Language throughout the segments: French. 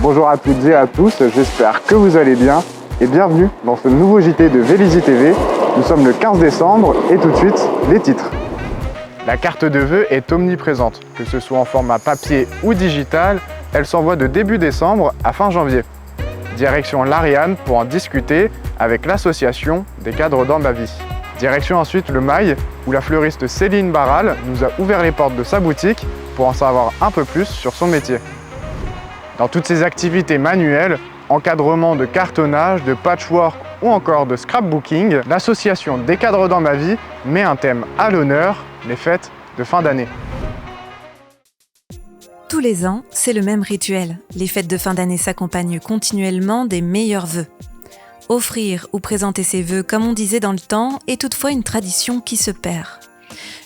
Bonjour à toutes et à tous, j'espère que vous allez bien et bienvenue dans ce nouveau JT de Vélizy TV. Nous sommes le 15 décembre et tout de suite, les titres. La carte de vœux est omniprésente, que ce soit en format papier ou digital, elle s'envoie de début décembre à fin janvier. Direction l'Ariane pour en discuter avec l'association des cadres dans ma vie. Direction ensuite le Mail, où la fleuriste Céline Barral nous a ouvert les portes de sa boutique pour en savoir un peu plus sur son métier. Dans toutes ces activités manuelles, encadrement de cartonnage, de patchwork ou encore de scrapbooking, l'association des cadres dans ma vie met un thème à l'honneur, les fêtes de fin d'année. Tous les ans, c'est le même rituel. Les fêtes de fin d'année s'accompagnent continuellement des meilleurs vœux. Offrir ou présenter ses vœux comme on disait dans le temps est toutefois une tradition qui se perd.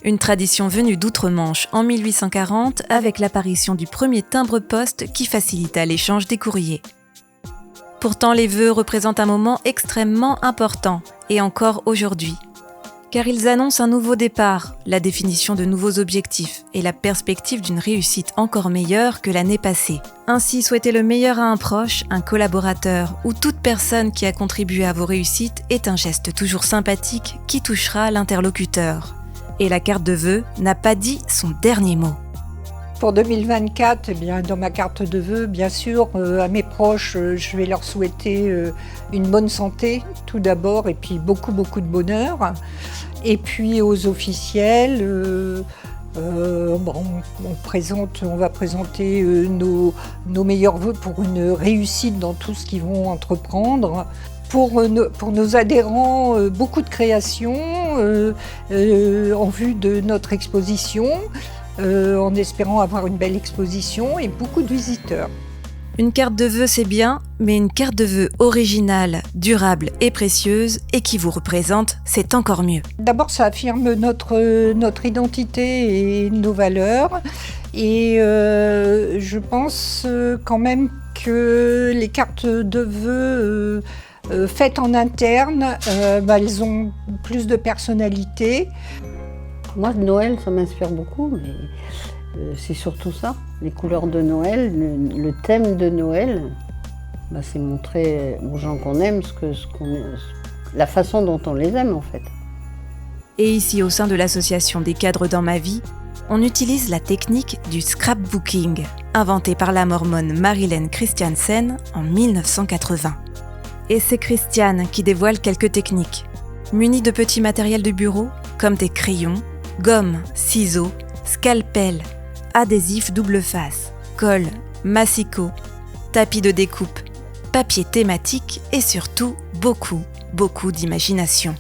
Une tradition venue d'outre-Manche en 1840 avec l'apparition du premier timbre-poste qui facilita l'échange des courriers. Pourtant, les vœux représentent un moment extrêmement important, et encore aujourd'hui. Car ils annoncent un nouveau départ, la définition de nouveaux objectifs et la perspective d'une réussite encore meilleure que l'année passée. Ainsi, souhaiter le meilleur à un proche, un collaborateur ou toute personne qui a contribué à vos réussites est un geste toujours sympathique qui touchera l'interlocuteur. Et la carte de vœux n'a pas dit son dernier mot. Pour 2024, eh bien, dans ma carte de vœux, bien sûr, à mes proches, je vais leur souhaiter une bonne santé, tout d'abord, et puis beaucoup de bonheur. Et puis aux officiels, on va présenter nos meilleurs vœux pour une réussite dans tout ce qu'ils vont entreprendre. Pour nos adhérents, beaucoup de créations en vue de notre exposition. En espérant avoir une belle exposition et beaucoup de visiteurs. Une carte de vœux, c'est bien, mais une carte de vœux originale, durable et précieuse et qui vous représente, c'est encore mieux. D'abord, ça affirme notre identité et nos valeurs. Et je pense quand même que les cartes de vœux faites en interne, elles ont plus de personnalité. Moi, Noël, ça m'inspire beaucoup, mais c'est surtout ça. Les couleurs de Noël, le thème de Noël, c'est montrer aux gens qu'on aime la façon dont on les aime, en fait. Et ici, au sein de l'association des cadres dans ma vie, on utilise la technique du scrapbooking, inventée par la mormone Marilyn Christiansen en 1980. Et c'est Christiane qui dévoile quelques techniques. Munie de petits matériels de bureau, comme des crayons, gomme, ciseaux, scalpel, adhésif double face, colle, massicot, tapis de découpe, papier thématique et surtout beaucoup d'imagination.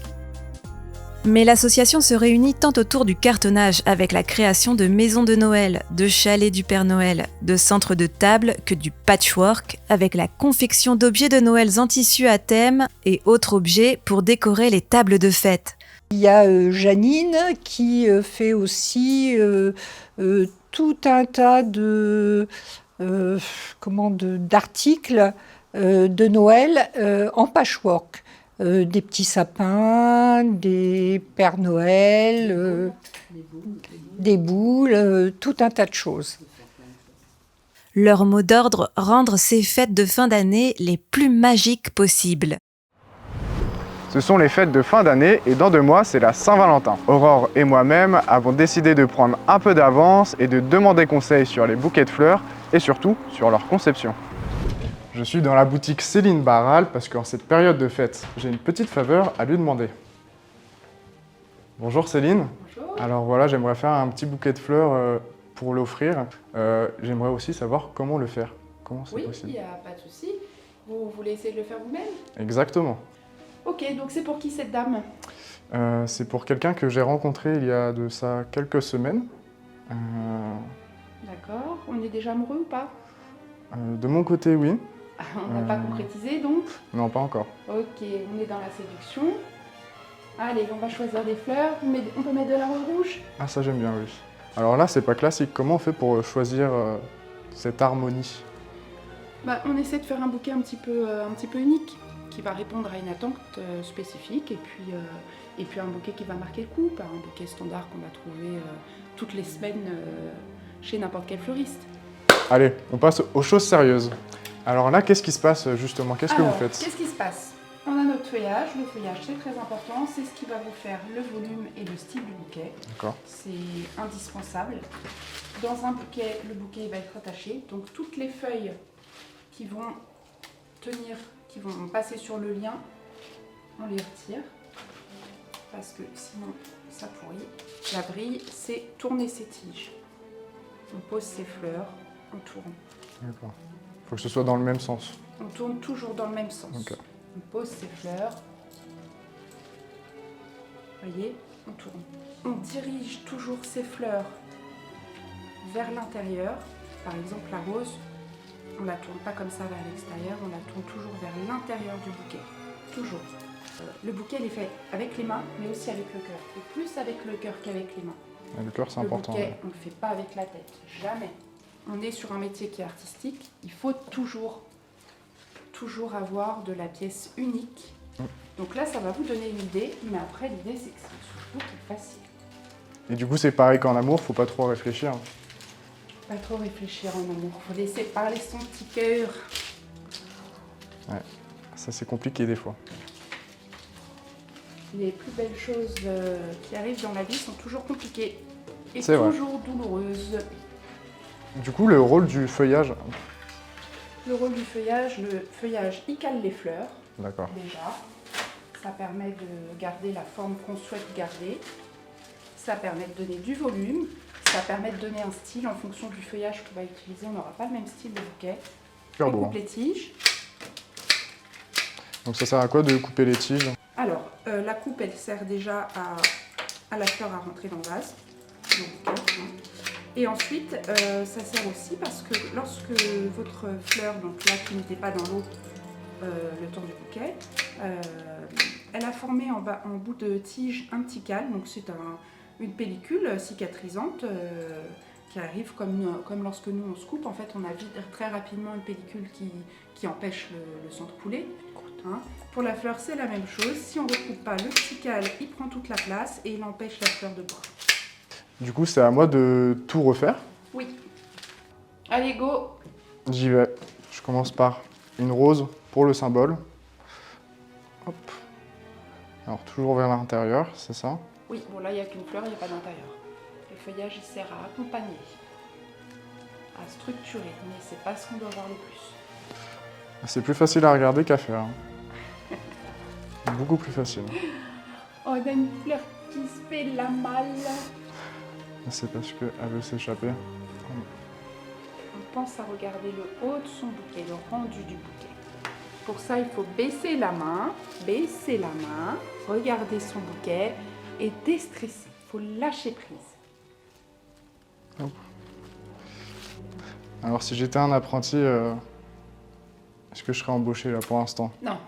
Mais l'association se réunit tant autour du cartonnage avec la création de maisons de Noël, de chalets du Père Noël, de centres de table que du patchwork avec la confection d'objets de Noël en tissu à thème et autres objets pour décorer les tables de fête. Il y a Janine qui fait aussi tout un tas d'articles de Noël en patchwork. Des petits sapins, des Pères Noël, des boules, tout un tas de choses. Leur mot d'ordre, rendre ces fêtes de fin d'année les plus magiques possibles. Ce sont les fêtes de fin d'année et dans 2 mois, c'est la Saint-Valentin. Aurore et moi-même avons décidé de prendre un peu d'avance et de demander conseil sur les bouquets de fleurs et surtout sur leur conception. Je suis dans la boutique Céline Barral parce qu'en cette période de fête, j'ai une petite faveur à lui demander. Bonjour Céline. Bonjour. Alors voilà, j'aimerais faire un petit bouquet de fleurs pour l'offrir. J'aimerais aussi savoir comment le faire. Comment c'est possible? Oui, il n'y a pas de souci. Vous voulez essayer de le faire vous-même? Exactement. Ok, donc c'est pour qui cette dame? C'est pour quelqu'un que j'ai rencontré il y a de ça quelques semaines. D'accord. On est déjà amoureux ou pas? De mon côté, oui. On n'a pas concrétisé donc? Non, pas encore. Ok, on est dans la séduction. Allez, on va choisir des fleurs. On peut mettre de la rose rouge? Ah, ça j'aime bien, oui. Alors là, c'est pas classique. Comment on fait pour choisir cette harmonie? On essaie de faire un bouquet un petit peu unique, qui va répondre à une attente spécifique, et puis un bouquet qui va marquer le coup, pas un bouquet standard qu'on va trouver toutes les semaines chez n'importe quel fleuriste. Allez, on passe aux choses sérieuses. Alors là, qu'est-ce qui se passe justement? Qu'est-ce que vous faites? Qu'est-ce qui se passe? On a notre feuillage. Le feuillage, c'est très important. C'est ce qui va vous faire le volume et le style du bouquet. D'accord. C'est indispensable. Dans un bouquet, le bouquet va être attaché. Donc toutes les feuilles qui vont tenir, qui vont passer sur le lien, on les retire. Parce que sinon, ça pourrit. La vrille, c'est tourner ses tiges. On pose ses fleurs, on tourne. D'accord. Il faut que ce soit dans le même sens. On tourne toujours dans le même sens. Ok. On pose ses fleurs. Voyez, on tourne. On dirige toujours ses fleurs vers l'intérieur. Par exemple, la rose, on ne la tourne pas comme ça vers l'extérieur, on la tourne toujours vers l'intérieur du bouquet. Toujours. Le bouquet, il est fait avec les mains, mais aussi avec le cœur. Et plus avec le cœur qu'avec les mains. Et le cœur, c'est important. Le bouquet, on ne le fait pas avec la tête. Jamais. On est sur un métier qui est artistique. Il faut toujours avoir de la pièce unique. Donc là, ça va vous donner une idée, mais après, l'idée, c'est que c'est surtout qui est facile. Et du coup, c'est pareil qu'en amour, faut pas trop réfléchir. Pas trop réfléchir en amour. Faut laisser parler son petit cœur. Ouais, ça c'est compliqué des fois. Les plus belles choses qui arrivent dans la vie sont toujours compliquées et C'est vrai. toujours douloureuses. Du coup, le rôle du feuillage. Le rôle du feuillage, il cale les fleurs, D'accord. déjà. Ça permet de garder la forme qu'on souhaite garder. Ça permet de donner du volume. Ça permet de donner un style en fonction du feuillage qu'on va utiliser. On n'aura pas le même style de bouquet. Super On beau. coupe les tiges. Donc ça sert à quoi de couper les tiges? Alors, la coupe, elle sert déjà à la fleur à rentrer dans le vase. Donc, et ensuite, ça sert aussi parce que lorsque votre fleur, donc là qui n'était pas dans l'eau le temps du bouquet, elle a formé en bout de tige un petit cale. Donc c'est une pellicule cicatrisante qui arrive comme lorsque nous on se coupe. En fait, on a très rapidement une pellicule qui empêche le sang de couler. Hein. Pour la fleur, c'est la même chose. Si on ne recoupe pas, le petit cale, il prend toute la place et il empêche la fleur de boire. Du coup, c'est à moi de tout refaire. Oui. Allez, go! J'y vais. Je commence par une rose pour le symbole. Hop. Alors, toujours vers l'intérieur, c'est ça? Oui, bon là, il n'y a qu'une fleur, il n'y a pas d'intérieur. Le feuillage, il sert à accompagner, à structurer, mais c'est pas ce qu'on doit voir le plus. C'est plus facile à regarder qu'à faire. Beaucoup plus facile. Oh, il y a une fleur qui se fait la malle. C'est parce qu'elle veut s'échapper. On pense à regarder le haut de son bouquet, le rendu du bouquet. Pour ça, il faut baisser la main, regarder son bouquet et déstresser. Il faut lâcher prise. Hop. Alors, si j'étais un apprenti, est-ce que je serais embauché là pour l'instant? Non.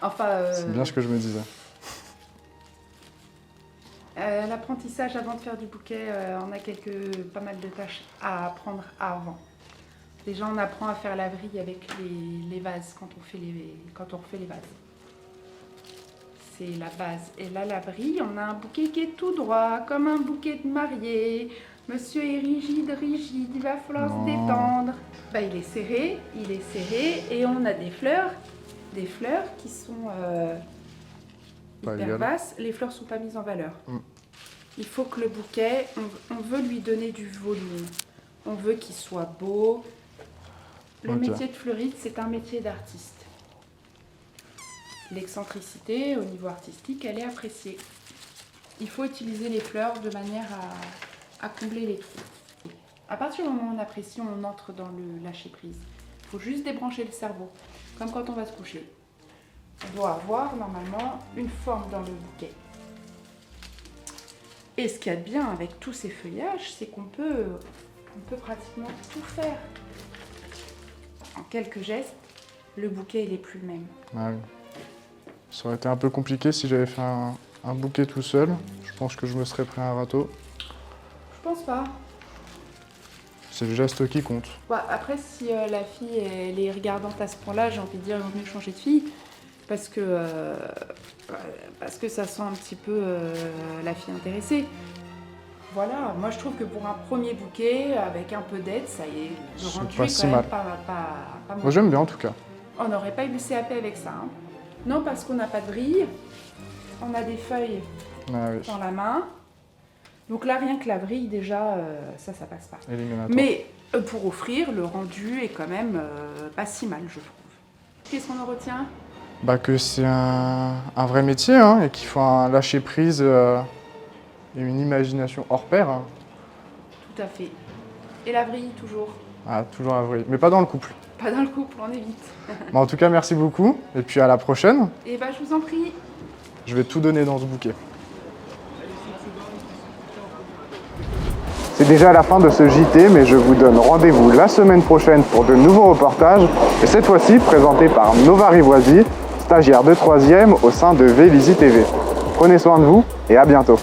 Enfin. C'est bien ce que je me disais. L'apprentissage avant de faire du bouquet, on a pas mal de tâches à apprendre avant. Déjà, on apprend à faire la vrille avec les vases quand on refait les vases. C'est la base. Et là, la vrille, on a un bouquet qui est tout droit, comme un bouquet de mariée. Monsieur est rigide, il va falloir se détendre. Bah, il est serré, et on a des fleurs qui sont hyper basses. Les fleurs ne sont pas mises en valeur. Il faut que le bouquet, on veut lui donner du volume. On veut qu'il soit beau. Le métier de fleuriste, c'est un métier d'artiste. L'excentricité au niveau artistique, elle est appréciée. Il faut utiliser les fleurs de manière à combler les trous. À partir du moment où on apprécie, on entre dans le lâcher-prise. Il faut juste débrancher le cerveau, comme quand on va se coucher. On doit avoir normalement une forme dans le bouquet. Et ce qu'il y a de bien avec tous ces feuillages, c'est qu'on peut pratiquement tout faire. En quelques gestes, le bouquet il est plus le même. Ah oui. Ça aurait été un peu compliqué si j'avais fait un bouquet tout seul. Je pense que je me serais pris un râteau. Je pense pas. C'est le geste qui compte. Bah, après, si la fille elle est regardante à ce point-là, j'ai envie de dire il vaut mieux changer de fille. Parce que ça sent un petit peu la fille intéressée. Voilà, moi je trouve que pour un premier bouquet, avec un peu d'aide, ça y est, le C'est rendu pas est si quand même mal. pas Moi mauvais. j'aime bien en tout cas. On n'aurait pas eu le CAP avec ça. Hein. Non, parce qu'on n'a pas de vrille, on a des feuilles Ah oui, dans la main. Donc là, rien que la vrille, déjà, ça passe pas. éliminatoire. Mais pour offrir, le rendu est quand même pas si mal, je trouve. Qu'est-ce qu'on en retient? Bah que c'est un vrai métier hein, et qu'il faut un lâcher prise et une imagination hors pair. Hein. Tout à fait. Et la vrille, toujours. Ah, toujours un vrai, mais pas dans le couple. Pas dans le couple, on évite. Bah, en tout cas, merci beaucoup et puis à la prochaine. Et bah, je vous en prie. Je vais tout donner dans ce bouquet. C'est déjà la fin de ce JT, mais je vous donne rendez-vous la semaine prochaine pour de nouveaux reportages, et cette fois-ci présentés par Nova Rivoisi, stagiaire de 3e au sein de Vélizy TV. Prenez soin de vous et à bientôt.